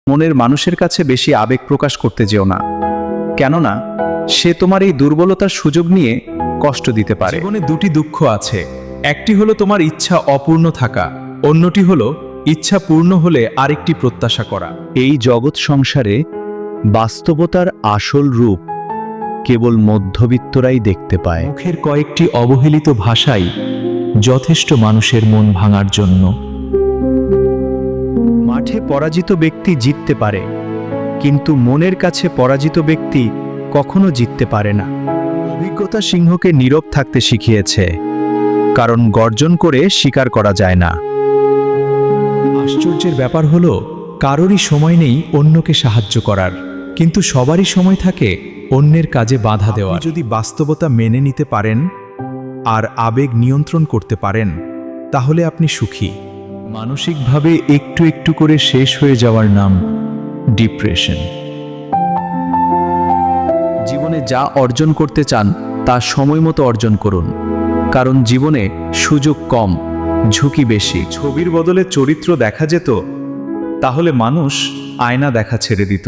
মনের মানুষের কাছে বেশি আবেগ প্রকাশ করতে যেও না, কেননা সে তোমার এই দুর্বলতার সুযোগ নিয়ে কষ্ট দিতে পারে। জীবনে দুটি দুঃখ আছে, একটি হলো তোমার ইচ্ছা অপূর্ণ থাকা, অন্যটি হলো ইচ্ছা পূর্ণ হলে আরেকটি প্রত্যাশা করা। এই জগৎ সংসারে বাস্তবতার আসল রূপ কেবল মধ্যবিত্তরাই দেখতে পায়। মুখের কয়েকটি অবহেলিত ভাষাই যথেষ্ট মানুষের মন ভাঙার জন্য। মাঠে পরাজিত ব্যক্তি জিততে পারে, কিন্তু মনের কাছে পরাজিত ব্যক্তি কখনো জিততে পারে না। অভিজ্ঞতা সিংহকে নীরব থাকতে শিখিয়েছে, কারণ গর্জন করে স্বীকার করা যায় না। আশ্চর্যের ব্যাপার হলো কারোরই সময় নেই অন্যকে সাহায্য করার, কিন্তু সবারই সময় থাকে অন্যের কাজে বাধা দেওয়া। যদি বাস্তবতা মেনে নিতে পারেন আর আবেগ নিয়ন্ত্রণ করতে পারেন, তাহলে আপনি সুখী। মানসিকভাবে একটু একটু করে শেষ হয়ে যাওয়ার নাম ডিপ্রেশন। জীবনে যা অর্জন করতে চান তা সময় মতো অর্জন করুন, কারণ জীবনে সুযোগ কম, ঝুঁকি বেশি। ছবির বদলে চরিত্র দেখা যেত, তাহলে মানুষ আয়না দেখা ছেড়ে দিত।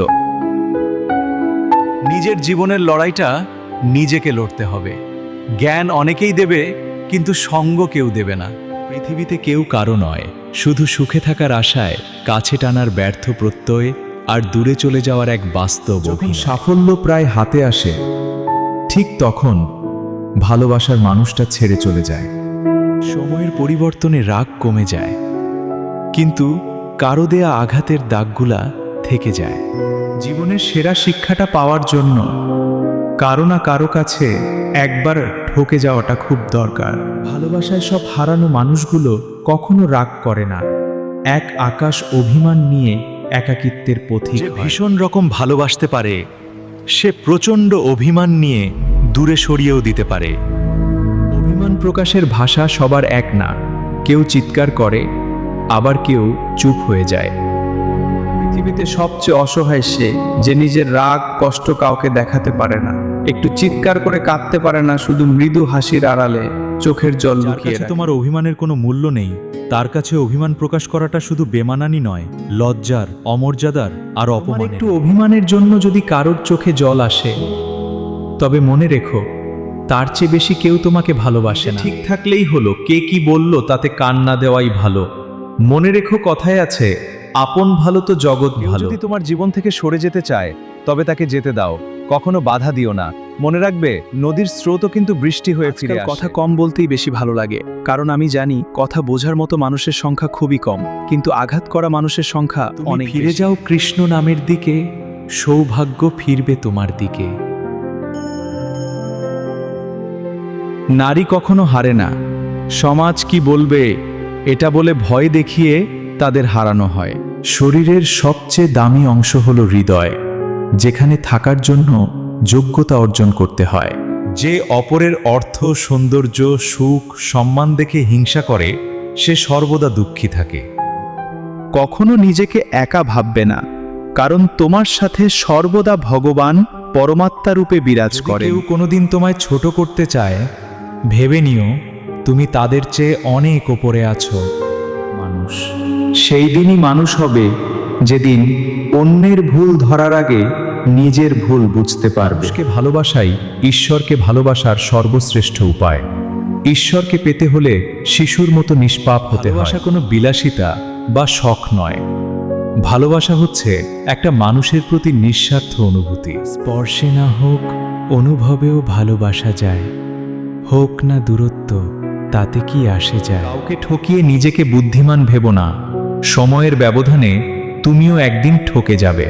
নিজের জীবনের লড়াইটা নিজেকে লড়তে হবে। জ্ঞান অনেকেই দেবে, কিন্তু সঙ্গ কেউ দেবে না। পৃথিবীতে কেউ কারো নয়, শুধু সুখে থাকার আশায় কাছে টানার ব্যর্থ প্রত্যয় আর দূরে চলে যাওয়ার এক বাস্তব। যখন সাফল্য প্রায় হাতে আসে, ঠিক তখন ভালোবাসার মানুষটা ছেড়ে চলে যায়। সময়ের পরিবর্তনে রাগ কমে যায়, কিন্তু কারো দেয়া আঘাতের দাগগুলা থেকে যায়। জীবনের সেরা শিক্ষাটা পাওয়ার জন্য কারো না কারো কাছে একবার ঠকে যাওয়াটা খুব দরকার। ভালোবাসায় সব হারানো মানুষগুলো কখনো রাগ করে না, এক আকাশ অভিমান নিয়ে একাকিত্বের পথিক হয়। ভীষণ রকম ভালোবাসতে পারে, সে প্রচণ্ড অভিমান নিয়ে দূরে সরিয়েও দিতে পারে। অভিমান প্রকাশের ভাষা সবার এক না, কেউ চিৎকার করে, আবার কেউ চুপ হয়ে যায়। পৃথিবীতে সবচেয়ে অসহায় সে, যে নিজের রাগ কষ্ট কাউকে দেখাতে পারে না, একটু চিৎকার করে কাঁদতে পারে না, শুধু মৃদু হাসির আড়ালে চোখের জল লুকিয়ে রাখে। তোমার অভিমানের কোনো মূল্য নেই, তার কাছে অভিমান প্রকাশ করাটা শুধু বেমানানি নয়, লজ্জার, অমর্যাদার আর অপমানের। একটু অভিমানের জন্য যদি কারোর চোখে জল আসে, তবে মনে রেখো তার চেয়ে বেশি কেউ তোমাকে ভালোবাসে না। ঠিক থাকলেই হলো, কে কি বলল তাতে কান না দেওয়াই ভালো। মনে রেখো কথায় আছে, আপন ভালো তো জগৎ ভালো। যদি তোমার জীবন থেকে সরে যেতে চায়, তবে তাকে যেতে দাও, কখনো বাধা দিও না। মনে রাখবে, নদীর স্রোতও কিন্তু বৃষ্টি হয়ে ফিরে আসে। কথা কম বলতেই বেশি ভালো লাগে, কারণ আমি জানি কথা বোঝার মতো মানুষের সংখ্যা খুবই কম, কিন্তু আঘাত করা মানুষের সংখ্যা অনেক। ফিরে যাও কৃষ্ণ নামের দিকে, সৌভাগ্য ফিরবে তোমার দিকে। নারী কখনো হারে না, সমাজ কি বলবে এটা বলে ভয় দেখিয়ে তাদের হারানো হয়। শরীরের সবচেয়ে দামি অংশ হলো হৃদয়, যেখানে থাকার জন্য যোগ্যতা অর্জন করতে হয়। যে অপরের অর্থ, সৌন্দর্য, সুখ, সম্মান দেখে হিংসা করে, সে সর্বদা দুঃখী থাকে। কখনো নিজেকে একা ভাববে না, কারণ তোমার সাথে সর্বদা ভগবান পরমাত্মা রূপে বিরাজ করে। কেউ কোনোদিন তোমায় ছোট করতে চায়, ভেবে নিও তুমি তাদের চেয়ে অনেক ওপরে আছো। মানুষ সেই দিনই মানুষ হবে যেদিন অন্যের ভুল ধরার আগে নিজের ভুল বুঝতে পারবে। ভালোবাসাই ঈশ্বরকে ভালোবাসার সর্বশ্রেষ্ঠ উপায়। ঈশ্বরকে পেতে হলে শিশুর মতো নিষ্পাপ হতে হয়। ভালোবাসা কোনো বিলাসিতা বা শখ নয়, ভালোবাসা হচ্ছে একটা মানুষের প্রতি নিঃস্বার্থ অনুভূতি। স্পর্শে না হোক, অনুভবেও ভালোবাসা যায়, হোক না দূরত্ব, তাতে কি আসে যায়। কাউকে ঠকিয়ে নিজেকে বুদ্ধিমান ভেবো না, সময়ের ব্যবধানে তুমিও একদিন ঠকে যাবে।